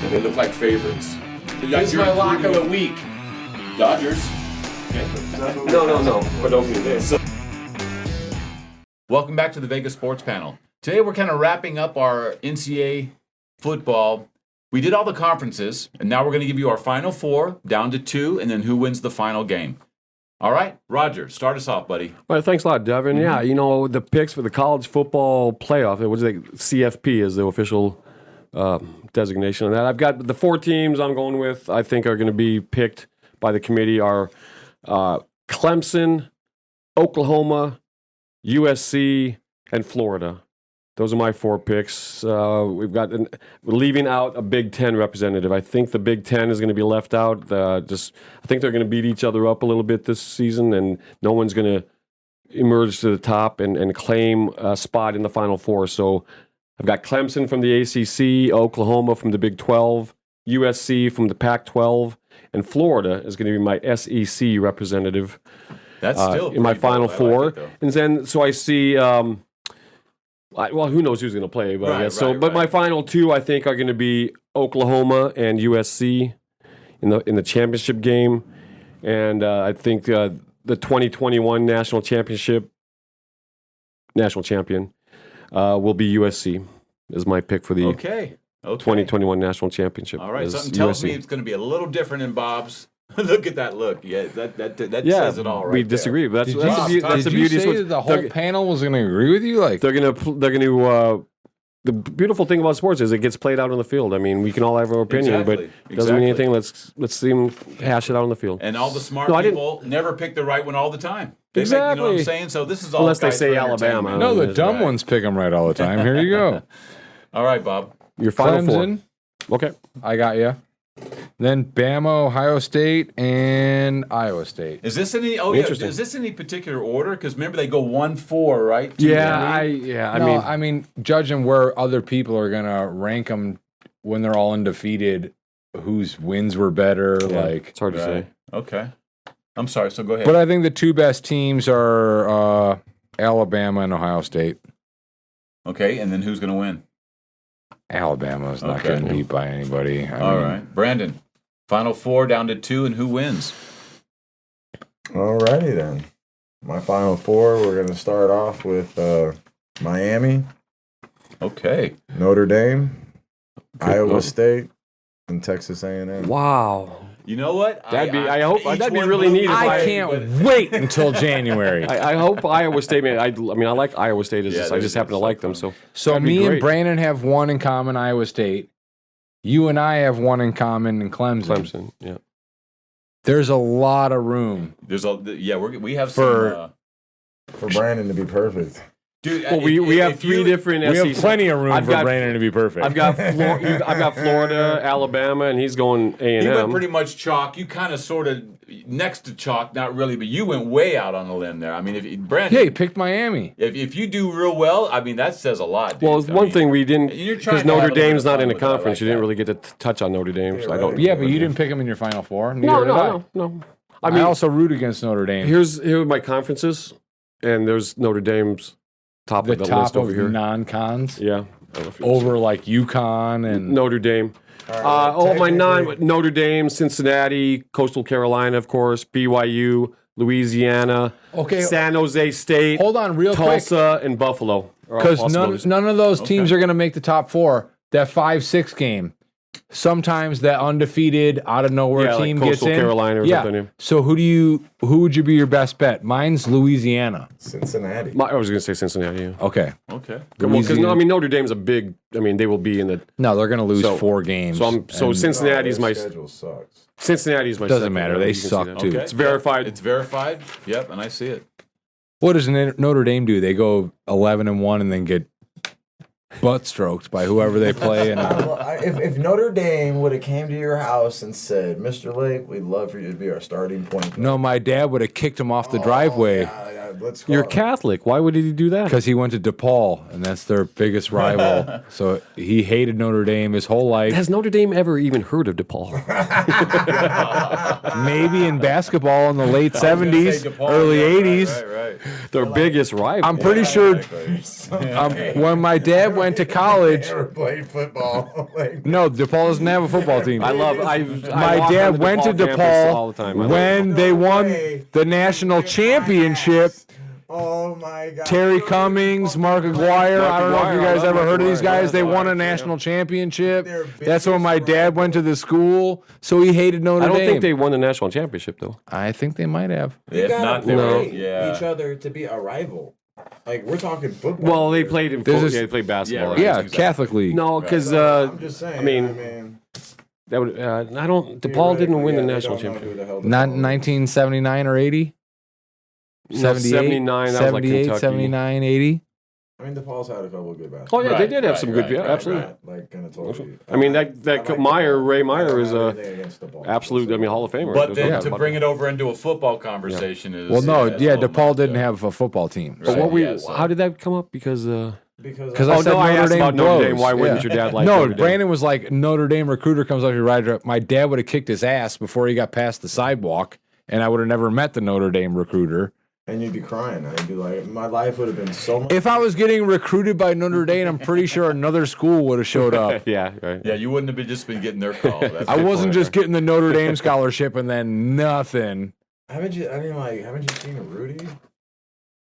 They look like favorites. This is my lock of the week. Dodgers. No. But opening day. Welcome back to the Vegas Sports Panel. Today we're kind of wrapping up our NCAA football. We did all the conferences, and now we're going to give you our final four, down to 2, and then who wins the final game. All right, Roger, start us off, buddy. All right, thanks a lot, Devin. Mm-hmm. Yeah, you know, the picks for the college football playoff, what is it, CFP is the official designation of that. I've got the 4 teams I'm going with, I think are going to be picked by the committee are Clemson, Oklahoma, USC, and Florida. Those are my 4 picks. We're leaving out a Big Ten representative. I think the Big Ten is going to be left out. I think they're going to beat each other up a little bit this season, and no one's going to emerge to the top and claim a spot in the Final Four. So I've got Clemson from the ACC, Oklahoma from the Big 12, USC from the Pac-12, and Florida is going to be my SEC representative. That's still in my Final Four. Like and then so I see. Well, who knows who's going to play? But I guess so. But my final 2, I think, are going to be Oklahoma and USC in the championship game, and I think the 2021 national champion will be USC. Is my pick for the 2021 national championship. All right, something tells me it's going to be a little different in Bob's. Look at that look. Yeah, that says it all right. We disagree, but that's the beauty. Did you say that the whole panel was going to agree with you? Like they're going to. The beautiful thing about sports is it gets played out on the field. I mean, we can all have our opinion, but it doesn't mean anything. Let's see them hash it out on the field. And all the smart people never pick the right one all the time. You know what I'm saying? So this is all. Unless they say Alabama. No, the dumb ones pick them right all the time. Here you go. All right, Bob. Your final Clemson. 4. Okay. I got you. Then Bama, Ohio State, and Iowa State. Is this any? Oh, yeah. Is this any particular order? Because remember they go 1-4, right? I mean, judging where other people are gonna rank them when they're all undefeated, whose wins were better. Like it's hard to say. Okay. I'm sorry. So go ahead. But I think the 2 best teams are Alabama and Ohio State. Okay, and then who's going to win? Alabama's not getting beat by anybody. All right. Brandon, final 4 down to 2, and who wins? All righty then. My final 4, we're going to start off with Miami. Okay. Notre Dame, Iowa State, and Texas A&M. Wow. You know what? That'd be really neat. I can't wait until January. I hope Iowa State. I like Iowa State. I just happen to like them. So me and Brandon have one in common, Iowa State. You and I have one in common in Clemson. Yeah. There's a lot of room. We have for Brandon to be perfect. Dude, well, we have 3 different SECs. We have plenty of room for Brandon to be perfect. I've got Florida, Alabama, and he's going A&M. You went pretty much chalk. You kind of sort of next to chalk, not really, but you went way out on a limb there. I mean, Brandon. Yeah, he picked Miami. If you do real well, I mean, that says a lot. Dude. Well, one thing we didn't, because Notre Dame's not in a conference, you didn't really get to touch on Notre Dame. So I don't. Yeah, but you didn't pick him in your Final Four. No. I mean, I also root against Notre Dame. Here are my conferences, and there's Notre Dame's. Top of the list over here. Non-cons? Yeah. Over like UConn and Notre Dame. Notre Dame, Cincinnati, Coastal Carolina, of course, BYU, Louisiana, San Jose State, hold on real Tulsa, and Buffalo. Because none of those teams are going to make the top 4. That 5-6 game. Sometimes that undefeated out of nowhere team like gets in. Carolina or something. So who would you be your best bet? Mine's Louisiana. Cincinnati. I was going to say Cincinnati. Yeah. Okay. Because Notre Dame's a big. I mean, they will be in the. No, they're going to lose 4 games. So Cincinnati's my schedule sucks. Cincinnati's my. Doesn't matter. They suck too. Okay. It's verified. It's verified. Yep, and I see it. What does Notre Dame do? They go 11-1 and then get butt stroked by whoever they play. And if Notre Dame would have came to your house and said, "Mr. Lake, we'd love for you to be our starting point guard." No, my dad would have kicked him off the driveway. Yeah, let's call You're it. Catholic. Why would he do that? Because he went to DePaul, and that's their biggest rival. So he hated Notre Dame his whole life. Has Notre Dame ever even heard of DePaul? Maybe in basketball in the late I was gonna say 70s, DePaul, early yeah, 80s. Right. Their biggest rival. I'm pretty sure when my dad went to college. Never played football. Like, No, DePaul doesn't have a football team. I love. My dad went to DePaul all the time. I love when it. they won way. the national championship. Oh my God. Terry Cummings, Mark Aguirre. I don't know if you guys ever heard of these guys. They won a national championship. Their That's when my biggest dad went to the school, so he hated Notre I Dame. don't think they won the national championship though. I think they might have. You If gotta not, they were. play Yeah. each other to be a rival. Like we're talking football. Well, they here. played in This football. is- Yeah, they played basketball. right. Yeah, Exactly. Catholic League. No, because I'm just saying. I mean, that would. I don't. DePaul didn't win the national championship. Not 1979 or 80? No, 79. That was like 78, Kentucky. 79, 80? I mean, DePaul's had a couple of good basketball. Oh yeah, they Right, did have right, some good. right, Yeah, right, absolutely. Like gonna totally. I mean I that like Meyer, DePaul. Ray I Meyer don't is have a anything against DePaul. absolute. I mean, Hall of Famer. But then Yeah, to bring it over into a football conversation is. Well, no, is yeah, a little DePaul much, didn't yeah. have a football team. But Right, what we? yeah, so- How did that come up? Because Because oh I said no, I Notre asked Dame about Notre Dame. blows. Why wouldn't Yeah. your dad like No, Notre Dame? Brandon was like, Notre Dame recruiter comes up here, right? My dad would have kicked his ass before he got past the sidewalk, and I would have never met the Notre Dame recruiter. And you'd be crying. I'd be like, my life would have been so much. If I was getting recruited by Notre Dame, I'm pretty sure another school would have showed up. Yeah, right. Yeah, you wouldn't have just been getting their call. That's I the wasn't point. just getting the Notre Dame scholarship and then nothing. Haven't you seen Rudy?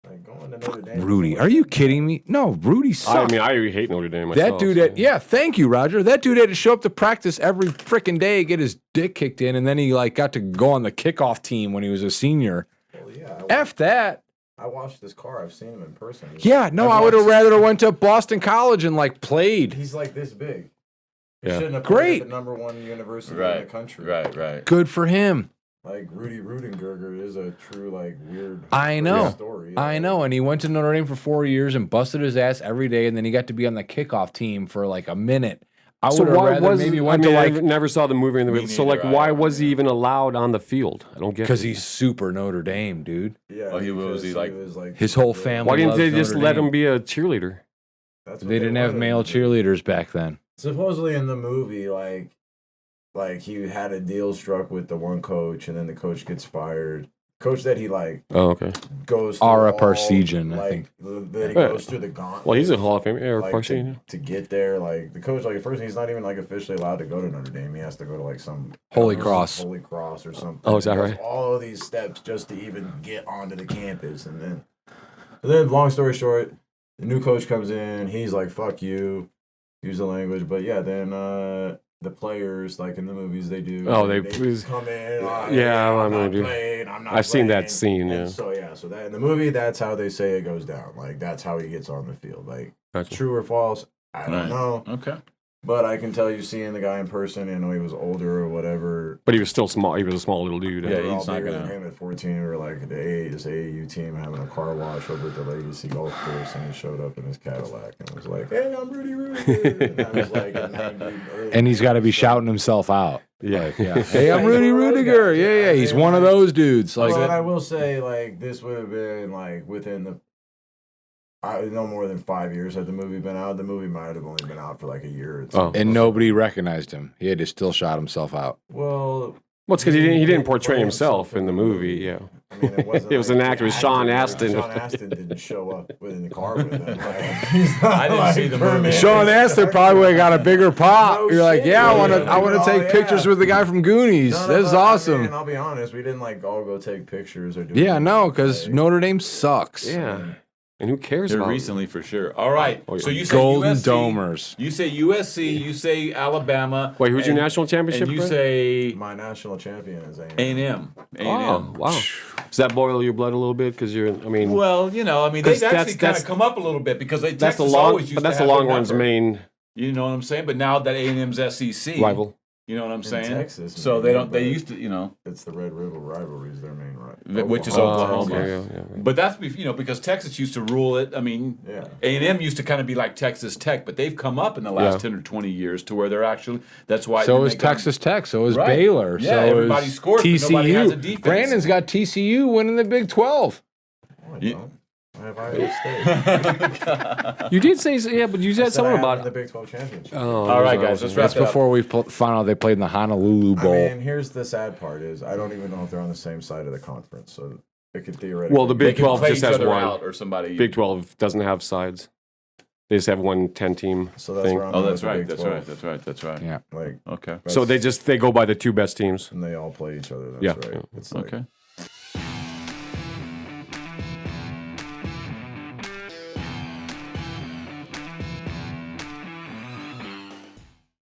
Like going to Notre Dame. Rudy, are you kidding me? No, Rudy I sucks. mean, I hate Notre Dame. That Myself, dude, so. yeah, thank you, Roger. That dude had to show up to practice every freaking day, get his dick kicked in, and then he like got to go on the kickoff team when he was a senior. Well, yeah, F that. I watched this car. I've seen him in person. Yeah, no, I would have rather went to Boston College and like played. He's like this big. He Yeah. shouldn't have Great. played at the #1 university in Right, the country. right. Good for him. Like Rudy Rudengerger is a true like weird. I know. Story. I know, and he went to Notre Dame for 4 years and busted his ass every day, and then he got to be on the kickoff team for like a minute. I So would have why rather was maybe I went mean, to I like never saw the movie in the Me so like neither, why I- was he even allowed on the field? I don't get because it. he's super Notre Dame, dude. Yeah. Oh, he was- because he, like- was, like His whole family. Why didn't loves they just Notre let Dame. him be a cheerleader? That's what They didn't have wanted male him to do. cheerleaders back then. Supposedly in the movie, like he had a deal struck with the one coach, and then the coach gets fired. Coach that he like Oh, okay. goes through Ara all, Parseghian, I like, think. that he Yeah. goes through the gauntlet. Well, he's a Hall of Famer. Yeah, like, Parseghian. to get there, like the coach, like at first he's not even like officially allowed to go to Notre Dame. He has to go to like some Holy Cross. Holy Cross or something. Oh, is that He does right? All of these steps just to even get onto the campus, and then long story short, the new coach comes in. He's like, "Fuck you," use the language, but yeah, then the players, like in the movies, they do. Oh, they come in. "Oh, Yeah, I'm I'm not gonna do- playing. I'm not. I've seen that playing." scene, And yeah. so that in the movie, that's how they say it goes down. Like that's how he gets on the field. Like Gotcha. true or false, I don't Right. know. Okay. But I can tell you, seeing the guy in person, you know, he was older or whatever. But he was still small. He was a small little dude. Yeah, They were all he's not bigger gonna- than him at 14. We were like this AAU team having a car wash over at the Legacy Golf Course, and he showed up in his Cadillac and was like, "Hey, I'm Rudy Rudy." And I was like, in 90, early And he's got to be 90s, shouting himself out. Yeah. Yeah. Hey, I'm Rudy Rudiger. Yeah. He's one of those dudes. Like, But I will say, like, this would have been like within the. No more than 5 years had the movie been out. The movie might have only been out for like a year or two. Oh. and nobody recognized him. He had to still shot himself out. Well, Well, it's because he didn't portray play himself in the movie. Yeah. I mean, it wasn't It was like an the actor, it was Sean Astin. Sean Astin didn't show up in the car with him. Like, he's not I didn't see the Kermit. movie. Sean Astin probably would have got a bigger pop. No You're like, shit. yeah, I want Yeah. to take Oh, pictures yeah. with the guy from Goonies. No, That's but, awesome. I mean, I'll be honest, we didn't like all go take pictures or do. Yeah, no, anything, because like- Notre Dame sucks. Yeah. And who cares Here about recently for sure. All right. Oh, yeah. So you say Golden USC, Domers. You say USC. You say Alabama. Wait, who's your and- national championship? And you Brett? say My national champion is A&M. A&M. Oh, wow. Does that boil your blood a little bit? Because you're, I mean, Well, you know, I mean, they've 'Cause actually that's- kind of come up a little bit because that's Texas the long, always used but that's to the have their Longhorns' number. main You know what I'm saying? But now that A&M's SEC rival. You know what I'm saying? Texas, so maybe, they don't. They but- used to, you know, It's the Red River rivalry is their main rival. which is Oh, Oklahoma. okay, yeah. But that's because Texas used to rule it. I mean, Yeah. A&M used to kind of be like Texas Tech, but they've come up in the last Yeah. 10 or 20 years to where they're actually. That's why. So they is come- Texas Tech. So is Right. Baylor. Yeah, so everybody is scores, but TCU. nobody has a defense. Brandon's got TCU winning the Big 12. I You- don't. I have Iowa State. You did say, yeah, but you said I something have about in the Big 12 championship. Oh, All right, guys, let's wrap That's it up. before we found out they played in the Honolulu Bowl. I mean, here's the sad part is I don't even know if they're on the same side of the conference, so it could theoretically. Well, the They Big can 12 play just each has other one. out or somebody. Big 12 doesn't have sides. They just have one 10-team So that's thing. where I'm Oh, at that's with the right. Big That's 12. right. That's right. That's right. Yeah. Like, Okay. So they go by the two best teams. and they all play each other. That's Yeah, right. yeah. It's like, Okay.